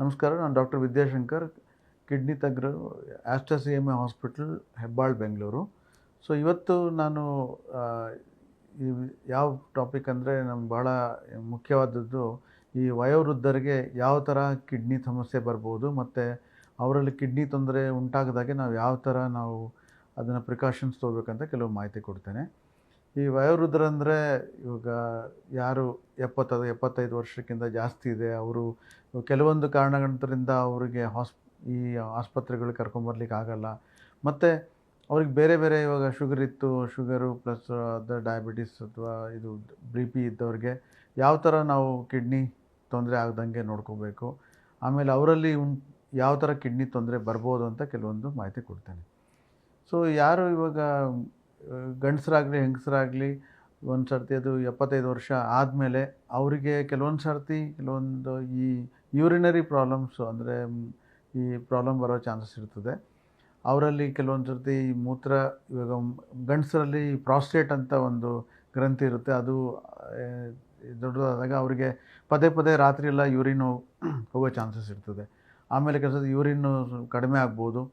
ನಮಸ್ಕಾರ. ನಾನು doctor Vidyashankar, kidney ತಜ್ಞರು, Aster CMA hospital, Hebbal, Bengaluru. So ಇವತ್ತು ನಾನು ಈ ಯಾವ ಟಾಪಿಕ್ ಅಂದರೆ ನಮ್ಗೆ ಭಾಳ ಮುಖ್ಯವಾದದ್ದು, ಈ ವಯೋವೃದ್ಧರಿಗೆ ಯಾವ ಥರ ಕಿಡ್ನಿ ಸಮಸ್ಯೆ ಬರ್ಬೋದು ಮತ್ತು ಅವರಲ್ಲಿ ಕಿಡ್ನಿ ತೊಂದರೆ ಉಂಟಾಗದಾಗೆ ನಾವು ಯಾವ ಥರ ನಾವು ಅದನ್ನು ಪ್ರಿಕಾಷನ್ಸ್ ತೊಗೋಬೇಕಂತ ಕೆಲವು ಮಾಹಿತಿ ಕೊಡ್ತೇನೆ. ಈ ವಯೋವೃದ್ಧರಂದರೆ ಇವಾಗ ಯಾರು 75 ವರ್ಷಕ್ಕಿಂತ ಜಾಸ್ತಿ ಇದೆ, ಅವರು ಕೆಲವೊಂದು ಕಾರಣಗಳಿಂದ ಅವರಿಗೆ ಈ ಆಸ್ಪತ್ರೆಗಳಿಗೆ ಕರ್ಕೊಂಬರ್ಲಿಕ್ಕೆ ಆಗಲ್ಲ. ಮತ್ತು ಅವ್ರಿಗೆ ಬೇರೆ ಬೇರೆ ಇವಾಗ ಶುಗರು ಪ್ಲಸ್ ಅದರ್ ಡಯಾಬಿಟಿಸ್ ಅಥವಾ ಇದು BP ಇದ್ದವ್ರಿಗೆ ಯಾವ ಥರ ನಾವು ಕಿಡ್ನಿ ತೊಂದರೆ ಆಗದಂಗೆ ನೋಡ್ಕೋಬೇಕು, ಆಮೇಲೆ ಅವರಲ್ಲಿ ಯಾವ ಥರ ಕಿಡ್ನಿ ತೊಂದರೆ ಬರ್ಬೋದು ಅಂತ ಕೆಲವೊಂದು ಮಾಹಿತಿ ಕೊಡ್ತೇನೆ. ಸೊ ಯಾರು ಇವಾಗ ಗಂಡಸರಾಗಲಿ ಹೆಂಗಸರಾಗಲಿ ಒಂದು ಸರ್ತಿ ಅದು 75 ವರ್ಷ ಆದಮೇಲೆ ಅವರಿಗೆ ಕೆಲವೊಂದು ಈ ಯೂರಿನರಿ ಪ್ರಾಬ್ಲಮ್ಸು ಅಂದರೆ ಈ ಪ್ರಾಬ್ಲಮ್ ಬರೋ ಚಾನ್ಸಸ್ ಇರ್ತದೆ. ಅವರಲ್ಲಿ ಕೆಲವೊಂದು ಸರ್ತಿ ಇವಾಗ ಗಂಡಸರಲ್ಲಿ ಪ್ರಾಸ್ಟೇಟ್ ಅಂತ ಒಂದು ಗ್ರಂಥಿ ಇರುತ್ತೆ, ಅದು ದೊಡ್ಡದಾದಾಗ ಅವರಿಗೆ ಪದೇ ಪದೇ ರಾತ್ರಿ ಎಲ್ಲ ಯೂರಿನ್ ಹೋಗೋ ಚಾನ್ಸಸ್ ಇರ್ತದೆ. ಆಮೇಲೆ ಕೆಲಸ ಯೂರಿನ್ನು ಕಡಿಮೆ ಆಗ್ಬೋದು.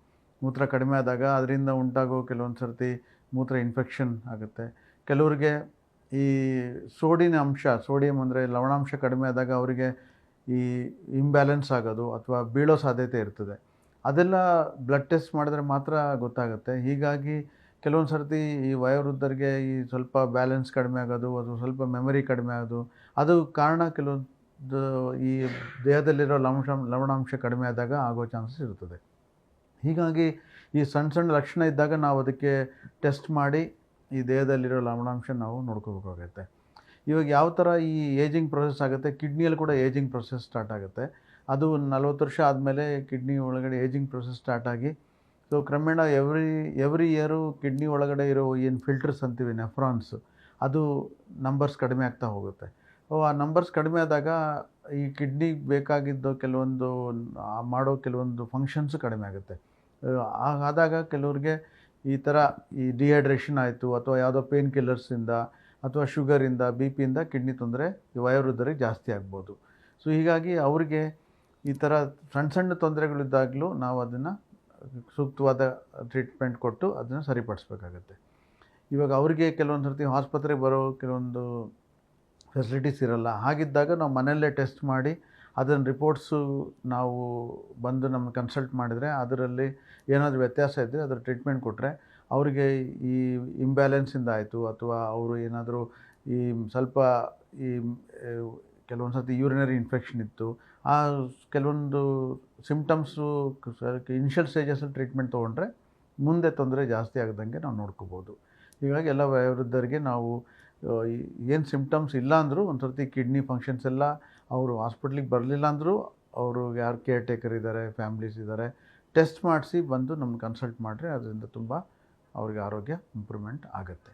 ಮೂತ್ರ ಕಡಿಮೆ ಆದಾಗ ಅದರಿಂದ ಉಂಟಾಗೋ ಕೆಲವೊಂದು ಸರ್ತಿ ಮೂತ್ರ ಇನ್ಫೆಕ್ಷನ್ ಆಗುತ್ತೆ. ಕೆಲವ್ರಿಗೆ ಈ ಸೋಡಿಯಂ ಅಂದರೆ ಲವಣಾಂಶ ಕಡಿಮೆ ಆದಾಗ ಅವರಿಗೆ ಈ ಇಂಬ್ಯಾಲೆನ್ಸ್ ಆಗೋದು ಅಥವಾ ಬೀಳೋ ಸಾಧ್ಯತೆ ಇರ್ತದೆ. ಅದೆಲ್ಲ ಬ್ಲಡ್ ಟೆಸ್ಟ್ ಮಾಡಿದ್ರೆ ಮಾತ್ರ ಗೊತ್ತಾಗುತ್ತೆ. ಹೀಗಾಗಿ ಕೆಲವೊಂದು ಸರ್ತಿ ಈ ವಯೋವೃದ್ಧರಿಗೆ ಈ ಸ್ವಲ್ಪ ಬ್ಯಾಲೆನ್ಸ್ ಕಡಿಮೆ ಆಗೋದು, ಅದು ಸ್ವಲ್ಪ ಮೆಮರಿ ಕಡಿಮೆ ಆಗೋದು, ಅದು ಕಾರಣ ಕೆಲವೊಂದು ಈ ದೇಹದಲ್ಲಿರೋ ಲವಣಾಂಶ ಕಡಿಮೆ ಆದಾಗ ಆಗೋ ಚಾನ್ಸಸ್ ಇರ್ತದೆ. ಹೀಗಾಗಿ ಈ ಸಣ್ಣ ಲಕ್ಷಣ ಇದ್ದಾಗ ನಾವು ಅದಕ್ಕೆ ಟೆಸ್ಟ್ ಮಾಡಿ ಈ ದೇಹದಲ್ಲಿರೋ ಲವಣಾಂಶ ನಾವು ನೋಡ್ಕೋಬೇಕಾಗತ್ತೆ. ಇವಾಗ ಯಾವ ಥರ ಈ ಏಜಿಂಗ್ ಪ್ರೊಸೆಸ್ ಆಗುತ್ತೆ, ಕಿಡ್ನಿಯಲ್ಲಿ ಕೂಡ ಏಜಿಂಗ್ ಪ್ರೊಸೆಸ್ ಸ್ಟಾರ್ಟ್ ಆಗುತ್ತೆ. ಅದು 40 ವರ್ಷ ಆದಮೇಲೆ ಕಿಡ್ನಿ ಒಳಗಡೆ ಏಜಿಂಗ್ ಪ್ರೊಸೆಸ್ ಸ್ಟಾರ್ಟ್ ಆಗಿ ಸೊ ಕ್ರಮೇಣ ಎವ್ರಿ ಇಯರು ಕಿಡ್ನಿ ಒಳಗಡೆ ಇರೋ ಏನು ಫಿಲ್ಟರ್ಸ್ ಅಂತೀವಿ, ನೆಫ್ರಾನ್ಸ್, ಅದು ನಂಬರ್ಸ್ ಕಡಿಮೆ ಆಗ್ತಾ ಹೋಗುತ್ತೆ. ಆ ನಂಬರ್ಸ್ ಕಡಿಮೆ ಆದಾಗ ಈ ಕಿಡ್ನಿಗೆ ಬೇಕಾಗಿದ್ದು ಕೆಲವೊಂದು ಫಂಕ್ಷನ್ಸು ಕಡಿಮೆ ಆಗುತ್ತೆ. ಆದಾಗ ಕೆಲವ್ರಿಗೆ ಈ ಥರ ಈ ಡಿಹೈಡ್ರೇಷನ್ ಆಯಿತು ಅಥವಾ ಯಾವುದೋ ಪೇನ್ ಕಿಲ್ಲರ್ಸಿಂದ ಅಥವಾ ಶುಗರಿಂದ BP ಇಂದ ಕಿಡ್ನಿ ತೊಂದರೆ ಈ ವಯೋವೃದ್ಧರಿಗೆ ಜಾಸ್ತಿ ಆಗ್ಬೋದು. ಸೊ ಹೀಗಾಗಿ ಅವರಿಗೆ ಈ ಥರ ಸಣ್ಣ ತೊಂದರೆಗಳಿದ್ದಾಗಲೂ ನಾವು ಅದನ್ನು ಸೂಕ್ತವಾದ ಟ್ರೀಟ್ಮೆಂಟ್ ಕೊಟ್ಟು ಅದನ್ನು ಸರಿಪಡಿಸ್ಬೇಕಾಗತ್ತೆ. ಇವಾಗ ಅವರಿಗೆ ಕೆಲವೊಂದು ಸರ್ತಿ ಆಸ್ಪತ್ರೆಗೆ ಬರೋ ಕೆಲವೊಂದು ಫೆಸಿಲಿಟೀಸ್ ಇರೋಲ್ಲ. ಹಾಗಿದ್ದಾಗ ನಾವು ಮನೆಯಲ್ಲೇ ಟೆಸ್ಟ್ ಮಾಡಿ ಅದನ್ನು ರಿಪೋರ್ಟ್ಸು ನಾವು ಬಂದು ನಮ್ಮನ್ನು ಕನ್ಸಲ್ಟ್ ಮಾಡಿದರೆ ಅದರಲ್ಲಿ ಏನಾದರೂ ವ್ಯತ್ಯಾಸ ಇದ್ದರೆ ಅದರ ಟ್ರೀಟ್ಮೆಂಟ್ ಕೊಟ್ಟರೆ ಅವರಿಗೆ ಈ ಇಂಬ್ಯಾಲೆನ್ಸಿಂದ ಆಯಿತು ಅಥವಾ ಅವರು ಏನಾದರೂ ಈ ಸ್ವಲ್ಪ ಈ ಕೆಲವೊಂದು ಸರ್ತಿ ಯೂರಿನರಿ ಇನ್ಫೆಕ್ಷನ್ ಇತ್ತು, ಆ ಕೆಲವೊಂದು ಸಿಮ್ಟಮ್ಸು ಇನಿಷಿಯಲ್ ಸ್ಟೇಜಸಲ್ಲಿ ಟ್ರೀಟ್ಮೆಂಟ್ ತೊಗೊಂಡ್ರೆ ಮುಂದೆ ತೊಂದರೆ ಜಾಸ್ತಿ ಆಗದಂಗೆ ನಾವು ನೋಡ್ಕೋಬೋದು. ಹೀಗಾಗಿ ಎಲ್ಲ ವಯೋವೃದ್ಧರಿಗೆ ನಾವು ಏನು ಸಿಮ್ಟಮ್ಸ್ ಇಲ್ಲ ಅಂದರೂ ಒಂದು ಸರ್ತಿ ಕಿಡ್ನಿ ಫಂಕ್ಷನ್ಸ್ ಎಲ್ಲ ಅವರು ಹಾಸ್ಪಿಟ್ಲಿಗೆ ಬರಲಿಲ್ಲ ಅಂದರೂ ಅವರು ಯಾರು ಕೇರ್ ಟೇಕರ್ ಇದ್ದಾರೆ, ಫ್ಯಾಮ್ಲೀಸ್ ಇದ್ದಾರೆ, ಟೆಸ್ಟ್ ಮಾಡಿಸಿ ಬಂದು ನಮ್ಮನ್ನು ಕನ್ಸಲ್ಟ್ ಮಾಡಿದ್ರೆ ಅದರಿಂದ ತುಂಬ ಅವ್ರಿಗೆ ಆರೋಗ್ಯ ಇಂಪ್ರೂವ್ಮೆಂಟ್ ಆಗುತ್ತೆ.